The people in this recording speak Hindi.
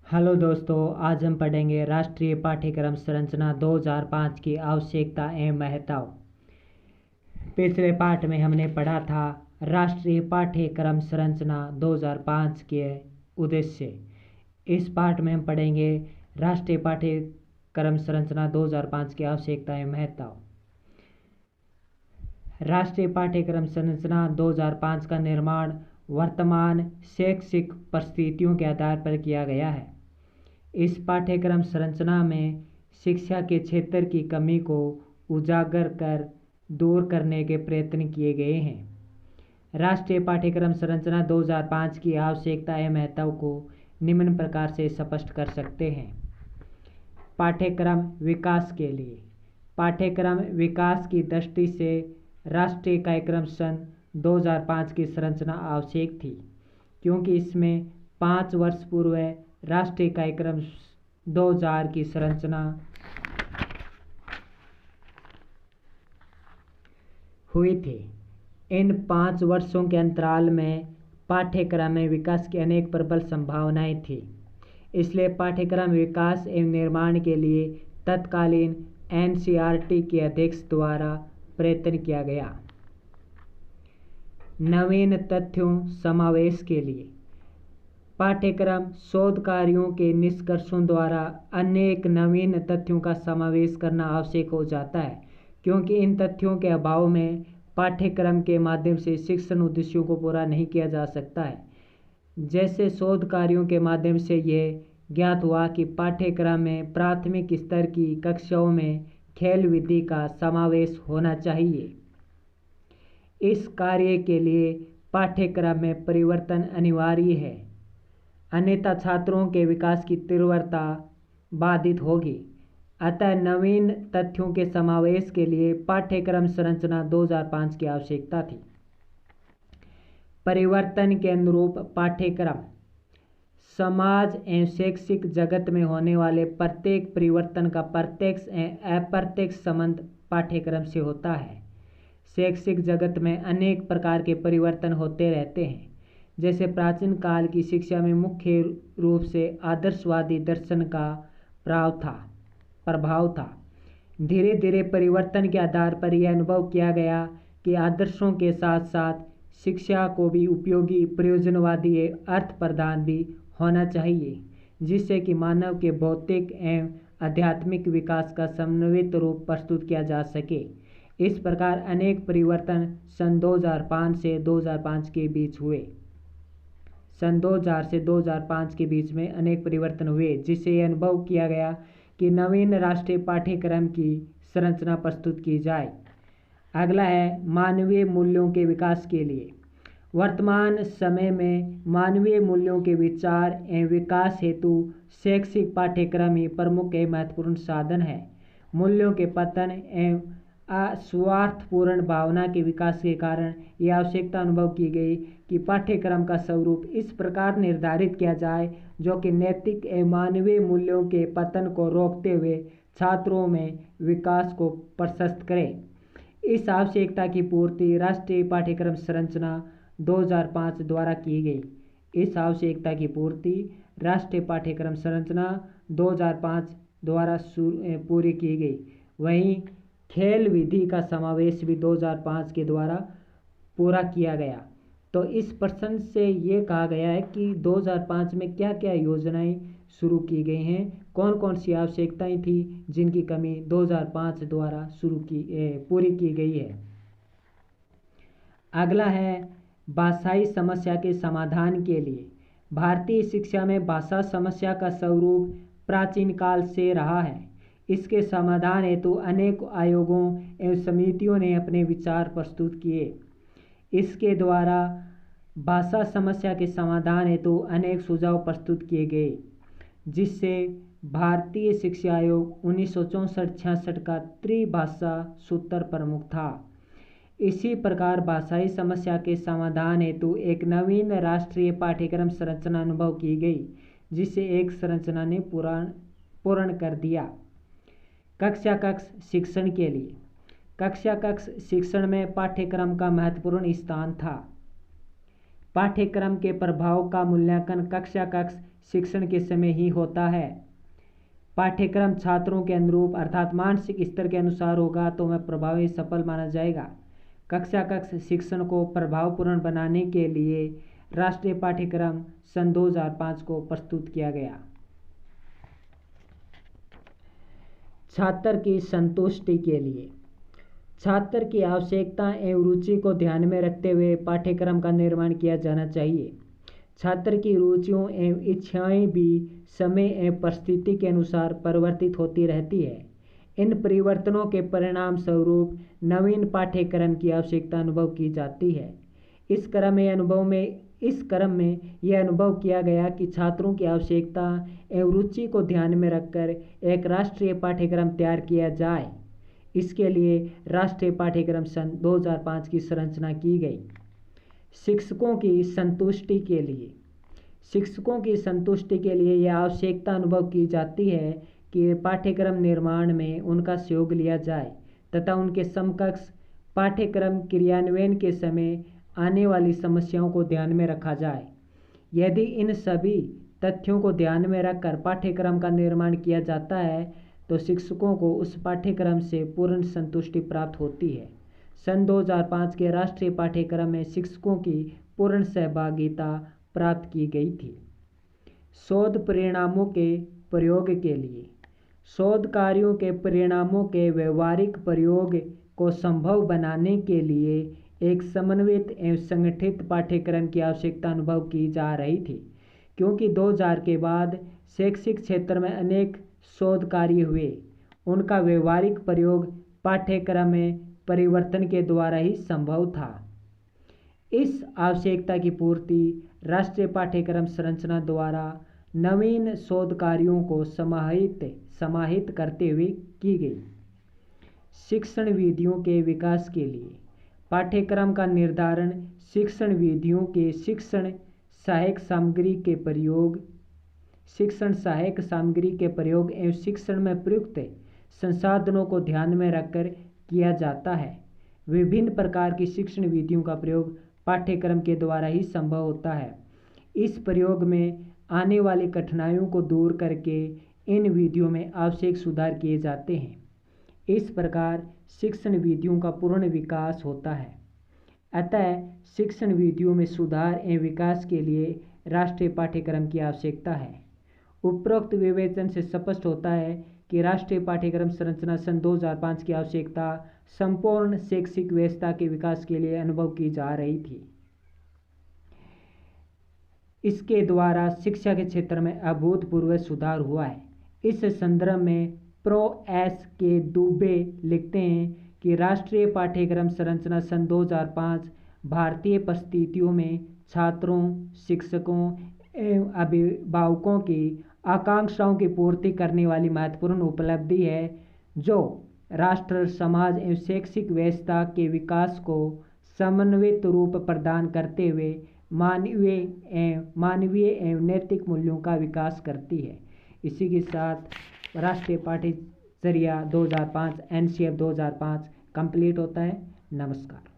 हेलो दोस्तों, आज हम पढ़ेंगे राष्ट्रीय पाठ्यक्रम संरचना 2005 की आवश्यकता एवं महत्व। पिछले पाठ में हमने पढ़ा था राष्ट्रीय पाठ्यक्रम संरचना 2005 के उद्देश्य। इस पाठ में हम पढ़ेंगे राष्ट्रीय पाठ्यक्रम संरचना 2005 की आवश्यकता एवं महत्व। राष्ट्रीय पाठ्यक्रम संरचना 2005 का निर्माण वर्तमान शैक्षिक परिस्थितियों के आधार पर किया गया है। इस पाठ्यक्रम संरचना में शिक्षा के क्षेत्र की कमी को उजागर कर दूर करने के प्रयत्न किए गए हैं। राष्ट्रीय पाठ्यक्रम संरचना 2005 की आवश्यकता एवं महत्व को निम्न प्रकार से स्पष्ट कर सकते हैं। पाठ्यक्रम विकास के लिए पाठ्यक्रम विकास की दृष्टि से राष्ट्रीय कार्यक्रम सन 2005 की संरचना आवश्यक थी, क्योंकि इसमें 5 वर्ष पूर्व राष्ट्रीय कार्यक्रम 2000 की संरचना हुई थी। इन 5 वर्षों के अंतराल में पाठ्यक्रम में विकास की अनेक प्रबल संभावनाएं थी। इसलिए पाठ्यक्रम विकास एवं निर्माण के लिए तत्कालीन एनसीईआरटी के अध्यक्ष द्वारा प्रयत्न किया गया। नवीन तथ्यों समावेश के लिए पाठ्यक्रम शोध कार्यों के निष्कर्षों द्वारा अनेक नवीन तथ्यों का समावेश करना आवश्यक हो जाता है, क्योंकि इन तथ्यों के अभाव में पाठ्यक्रम के माध्यम से शिक्षण उद्देश्यों को पूरा नहीं किया जा सकता है। जैसे शोध कार्यों के माध्यम से यह ज्ञात हुआ कि पाठ्यक्रम में प्राथमिक स्तर की कक्षाओं में खेल विधि का समावेश होना चाहिए। इस कार्य के लिए पाठ्यक्रम में परिवर्तन अनिवार्य है, अन्यथा छात्रों के विकास की तीव्रता बाधित होगी। अतः नवीन तथ्यों के समावेश के लिए पाठ्यक्रम संरचना 2005 की आवश्यकता थी। परिवर्तन के अनुरूप पाठ्यक्रम समाज एवं शैक्षिक जगत में होने वाले प्रत्येक परिवर्तन का प्रत्यक्ष एवं अप्रत्यक्ष संबंध पाठ्यक्रम से होता है। शैक्षिक जगत में अनेक प्रकार के परिवर्तन होते रहते हैं। जैसे प्राचीन काल की शिक्षा में मुख्य रूप से आदर्शवादी दर्शन का प्रभाव था। धीरे धीरे परिवर्तन के आधार पर यह अनुभव किया गया कि आदर्शों के साथ साथ शिक्षा को भी उपयोगी, प्रयोजनवादी अर्थ प्रदान भी होना चाहिए, जिससे कि मानव के भौतिक एवं आध्यात्मिक विकास का समन्वित रूप प्रस्तुत किया जा सके। इस प्रकार अनेक परिवर्तन सन 2005 से 2005 के बीच हुए। सन 2000 से 2005 के बीच में अनेक परिवर्तन हुए, जिससे यह अनुभव किया गया कि नवीन राष्ट्रीय पाठ्यक्रम की संरचना प्रस्तुत की जाए। अगला है मानवीय मूल्यों के विकास के लिए। वर्तमान समय में मानवीय मूल्यों के विचार एवं विकास हेतु शैक्षिक पाठ्यक्रम ही प्रमुख एवं महत्वपूर्ण साधन है। मूल्यों के पतन एवं अस्वार्थपूर्ण भावना के विकास के कारण यह आवश्यकता अनुभव की गई कि पाठ्यक्रम का स्वरूप इस प्रकार निर्धारित किया जाए जो कि नैतिक एवं मानवीय मूल्यों के पतन को रोकते हुए छात्रों में विकास को प्रशस्त करे। इस आवश्यकता की पूर्ति राष्ट्रीय पाठ्यक्रम संरचना 2005 द्वारा की गई। इस आवश्यकता की पूर्ति राष्ट्रीय पाठ्यक्रम संरचना 2005 द्वारा पूरी की गई। वहीं खेल विधि का समावेश भी 2005 के द्वारा पूरा किया गया। तो इस प्रश्न से ये कहा गया है कि 2005 में क्या क्या योजनाएं शुरू की गई हैं, कौन कौन सी आवश्यकताएं थी जिनकी कमी 2005 द्वारा पूरी की गई है। अगला है भाषाई समस्या के समाधान के लिए। भारतीय शिक्षा में भाषा समस्या का स्वरूप प्राचीन काल से रहा है। इसके समाधान हेतु अनेक आयोगों एवं समितियों ने अपने विचार प्रस्तुत किए। इसके द्वारा भाषा समस्या के समाधान हेतु अनेक सुझाव प्रस्तुत किए गए, जिससे भारतीय शिक्षा आयोग 1964-66 का त्रिभाषा सूत्र प्रमुख था। इसी प्रकार भाषाई समस्या के समाधान हेतु एक नवीन राष्ट्रीय पाठ्यक्रम संरचना अनुभव की गई, जिसे एक संरचना ने पूर्ण कर दिया। कक्षा कक्ष शिक्षण के लिए कक्षा कक्ष शिक्षण में पाठ्यक्रम का महत्वपूर्ण स्थान था। पाठ्यक्रम के प्रभाव का मूल्यांकन कक्षा कक्ष शिक्षण के समय ही होता है। पाठ्यक्रम छात्रों के अनुरूप अर्थात मानसिक स्तर के अनुसार होगा तो वह प्रभावी सफल माना जाएगा। कक्षा कक्ष शिक्षण को प्रभावपूर्ण बनाने के लिए राष्ट्रीय पाठ्यक्रम सन 2005 को प्रस्तुत किया गया। छात्र की संतुष्टि के लिए छात्र की आवश्यकता एवं रुचि को ध्यान में रखते हुए पाठ्यक्रम का निर्माण किया जाना चाहिए। छात्र की रुचियों एवं इच्छाएं भी समय एवं परिस्थिति के अनुसार परिवर्तित होती रहती है। इन परिवर्तनों के परिणाम स्वरूप नवीन पाठ्यक्रम की आवश्यकता अनुभव की जाती है। इस क्रम में यह अनुभव किया गया कि छात्रों की आवश्यकता एवं रुचि को ध्यान में रखकर एक राष्ट्रीय पाठ्यक्रम तैयार किया जाए। इसके लिए राष्ट्रीय पाठ्यक्रम सन 2005 की संरचना की गई। शिक्षकों की संतुष्टि के लिए यह आवश्यकता अनुभव की जाती है कि पाठ्यक्रम निर्माण में उनका सहयोग लिया जाए तथा उनके समकक्ष पाठ्यक्रम क्रियान्वयन के समय आने वाली समस्याओं को ध्यान में रखा जाए। यदि इन सभी तथ्यों को ध्यान में रखकर पाठ्यक्रम का निर्माण किया जाता है तो शिक्षकों को उस पाठ्यक्रम से पूर्ण संतुष्टि प्राप्त होती है। सन 2005 के राष्ट्रीय पाठ्यक्रम में शिक्षकों की पूर्ण सहभागिता प्राप्त की गई थी। शोध परिणामों के प्रयोग के लिए शोध कार्यों के परिणामों के व्यवहारिक प्रयोग को संभव बनाने के लिए एक समन्वित एवं संगठित पाठ्यक्रम की आवश्यकता अनुभव की जा रही थी, क्योंकि 2000 के बाद शैक्षिक क्षेत्र में अनेक शोध कार्य हुए। उनका व्यवहारिक प्रयोग पाठ्यक्रम में परिवर्तन के द्वारा ही संभव था। इस आवश्यकता की पूर्ति राष्ट्रीय पाठ्यक्रम संरचना द्वारा नवीन शोध कार्यों को समाहित करते हुए की गई। शिक्षण विधियों के विकास के लिए पाठ्यक्रम का निर्धारण शिक्षण विधियों के शिक्षण सहायक सामग्री के प्रयोग एवं शिक्षण में प्रयुक्त संसाधनों को ध्यान में रखकर किया जाता है। विभिन्न प्रकार की शिक्षण विधियों का प्रयोग पाठ्यक्रम के द्वारा ही संभव होता है। इस प्रयोग में आने वाली कठिनाइयों को दूर करके इन विधियों में आवश्यक सुधार किए जाते हैं। इस प्रकार शिक्षण विधियों का पूर्ण विकास होता है। अतः शिक्षण विधियों में सुधार एवं विकास के लिए राष्ट्रीय पाठ्यक्रम की आवश्यकता है। उपरोक्त विवेचन से स्पष्ट होता है कि राष्ट्रीय पाठ्यक्रम संरचना सन 2005 की आवश्यकता संपूर्ण शैक्षिक व्यवस्था के विकास के लिए अनुभव की जा रही थी। इसके द्वारा शिक्षा के क्षेत्र में अभूतपूर्व सुधार हुआ है। इस संदर्भ में प्रो एस के दुबे लिखते हैं कि राष्ट्रीय पाठ्यक्रम संरचना सन 2005 भारतीय परिस्थितियों में छात्रों, शिक्षकों एवं अभिभावकों की आकांक्षाओं की पूर्ति करने वाली महत्वपूर्ण उपलब्धि है, जो राष्ट्र, समाज एवं शैक्षिक व्यवस्था के विकास को समन्वित रूप प्रदान करते हुए मानवीय एवं नैतिक मूल्यों का विकास करती है। इसी के साथ राष्ट्रीय पाठ्यचर्या 2005 NCF 2005 कंप्लीट होता है। नमस्कार।